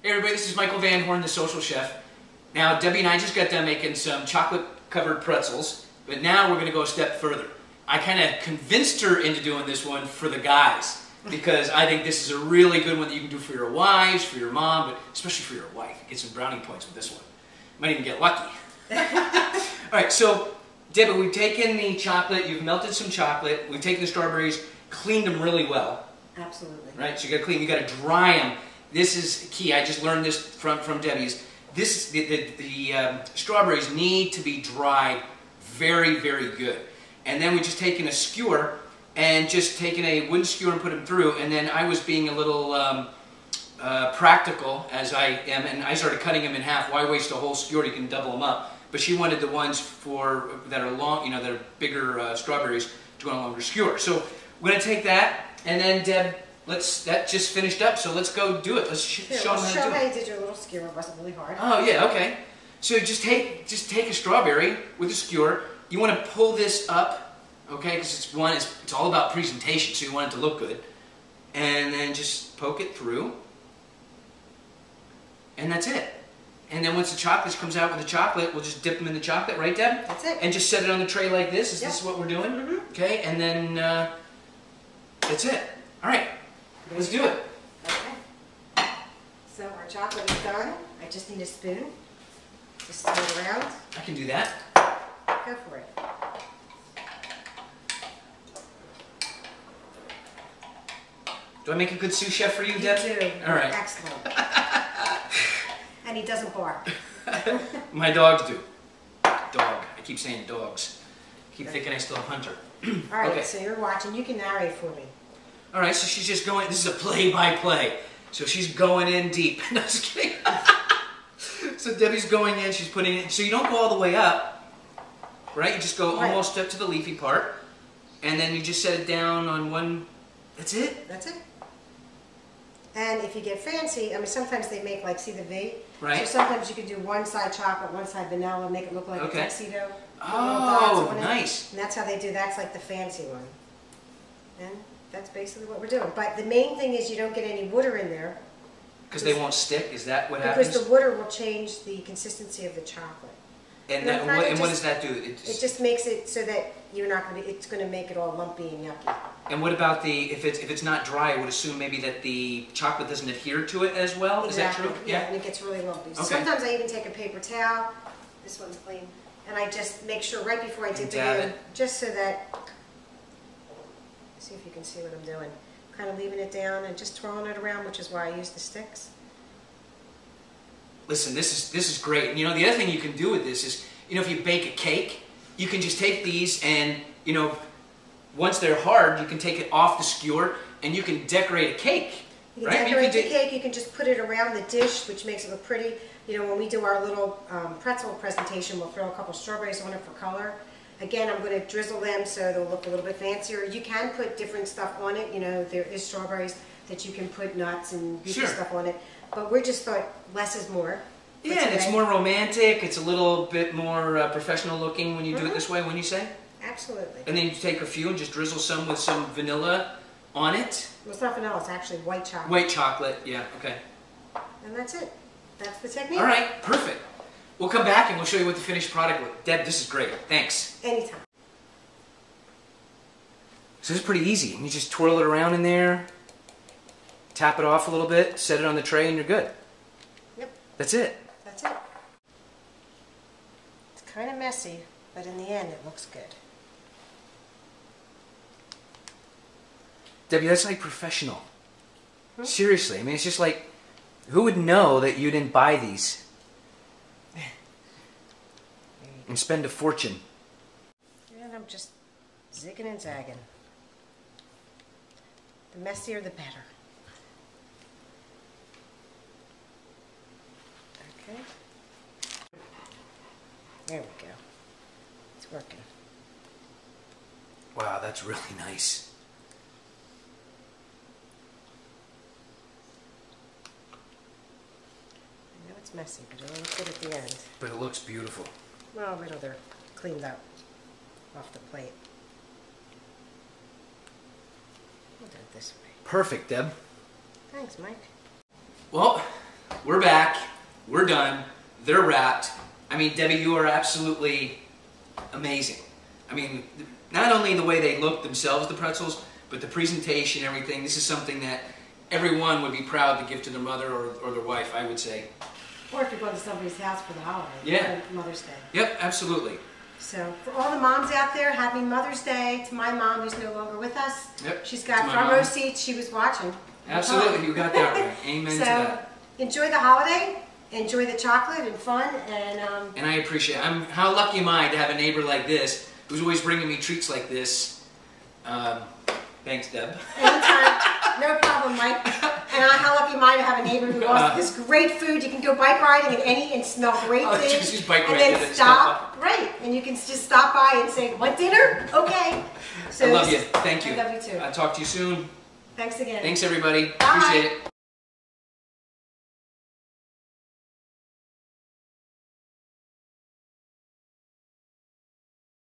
Hey everybody, this is Michael Van Horn, the Social Chef. Now, Debbie and I just got done making some chocolate-covered pretzels, but now we're going to go a step further. I kind of convinced her into doing this one for the guys, because I think this is a really good one that you can do for your wives, for your mom, but especially for your wife. Get some brownie points with this one. Might even get lucky. Alright, so Debbie, we've taken the chocolate, you've melted some chocolate, we've taken the strawberries, cleaned them really well. Absolutely. Right, so you got to clean, you got to dry them. This is key. I just learned this from Debbie's. The strawberries need to be dried very, very good. And then we just taken a skewer and just taken a wooden skewer and put them through. And then I was being a little practical, as I am, and I started cutting them in half. Why waste a whole skewer? You can double them up. But she wanted the ones that are long, that are bigger strawberries to go on a longer skewer. So we're going to take that, and then Deb. That just finished up, so let's go do it. Let's show them how to do it. Show how you did your little skewer. It wasn't really hard. Oh yeah, okay. So just take a strawberry with a skewer. You want to pull this up, okay? Because it's all about presentation, so you want it to look good. And then just poke it through, and that's it. And then once the chocolate comes out with the chocolate, we'll just dip them in the chocolate, right, Deb? That's it. And just set it on the tray like this. Is Yep. this what we're doing? Mm-hmm. Okay, and then that's it. All right. Let's do it. Okay. So our chocolate is done. I just need a spoon. Just stir it around. I can do that. Go for it. Do I make a good sous chef for you, You Deb? do. All right. Excellent. And he doesn't bark. My dogs do. Dog. I keep saying dogs. I keep thinking I still have Hunter. All right, Okay. so you're watching. You can narrate for me. All right, so she's just going, this is a play-by-play. So she's going in deep. No, just kidding. So Debbie's going in, she's putting it, so you don't go all the way up, right? You just go almost up to the leafy part, and then you just set it down on one, that's it? That's it. And if you get fancy, I mean, sometimes they make, like, see the V? Right. So sometimes you can do one side chocolate, one side vanilla, make it look like a tuxedo. Oh, nice. And that's how they do, that's like the fancy one. And that's basically what we're doing. But the main thing is you don't get any water in there. Because they won't stick? Is that what happens? Because the water will change the consistency of the chocolate. And, No, what does that do? It just makes it so that you're not going to be, it's going to make it all lumpy and yucky. And what about if it's not dry, I would assume maybe that the chocolate doesn't adhere to it as well? Exactly. Is that true? Yeah, and it gets really lumpy. Okay. Sometimes I even take a paper towel, this one's clean, and I just make sure right before I dip it in, just so that, see if you can see what I'm doing. Kind of leaving it down and just twirling it around, which is why I use the sticks. Listen, this is great. And the other thing you can do with this is, if you bake a cake, you can just take these and, once they're hard, you can take it off the skewer and you can decorate a cake. You can decorate the cake, you can just put it around the dish, which makes it look pretty. When we do our little pretzel presentation, we'll throw a couple strawberries on it for color. Again, I'm going to drizzle them so they'll look a little bit fancier. You can put different stuff on it. There is strawberries that you can put nuts and stuff on it. But we just thought less is more. Yeah, and it's more romantic. It's a little bit more professional looking when you do it this way, wouldn't you say? Absolutely. And then you take a few and just drizzle some with some vanilla on it. Well, it's not vanilla. It's actually white chocolate. White chocolate, yeah, okay. And that's it. That's the technique. All right, perfect. We'll come back and we'll show you what the finished product looks. Deb, this is great. Thanks. Anytime. So this is pretty easy. You just twirl it around in there, tap it off a little bit, set it on the tray, and you're good. Yep. That's it. That's it. It's kind of messy, but in the end it looks good. Debbie, that's like professional. Seriously. I mean, it's just like, who would know that you didn't buy these and spend a fortune? And I'm just zigging and zagging. The messier the better. Okay. There we go. It's working. Wow, that's really nice. I know it's messy, but it'll look good at the end. But it looks beautiful. Well, they're cleaned up off the plate. We'll do it this way. Perfect, Deb. Thanks, Mike. Well, we're back. We're done. They're wrapped. I mean, Debbie, you are absolutely amazing. I mean, not only the way they look themselves, the pretzels, but the presentation, everything. This is something that everyone would be proud to give to their mother or their wife, I would say. Or if you go to somebody's house for the holiday. Yeah. For Mother's Day. Yep, absolutely. So, for all the moms out there, happy Mother's Day to my mom who's no longer with us. Yep. She's To got my front mom. row seats. She was watching. Absolutely, you got that right. Amen So, to that. enjoy the holiday. Enjoy the chocolate and fun. And I appreciate it. How lucky am I to have a neighbor like this who's always bringing me treats like this. Thanks, Deb. Anytime. No problem, Mike. And how lucky am I to have a neighbor who offers this great food. You can go bike riding and smell great Oh, things. just bike and riding then and stop. Right. And you can just stop by and say, "Want dinner? Okay." So I love you. Thank you. I love you too. I'll talk to you soon. Thanks again. Thanks, everybody. Bye. Appreciate it.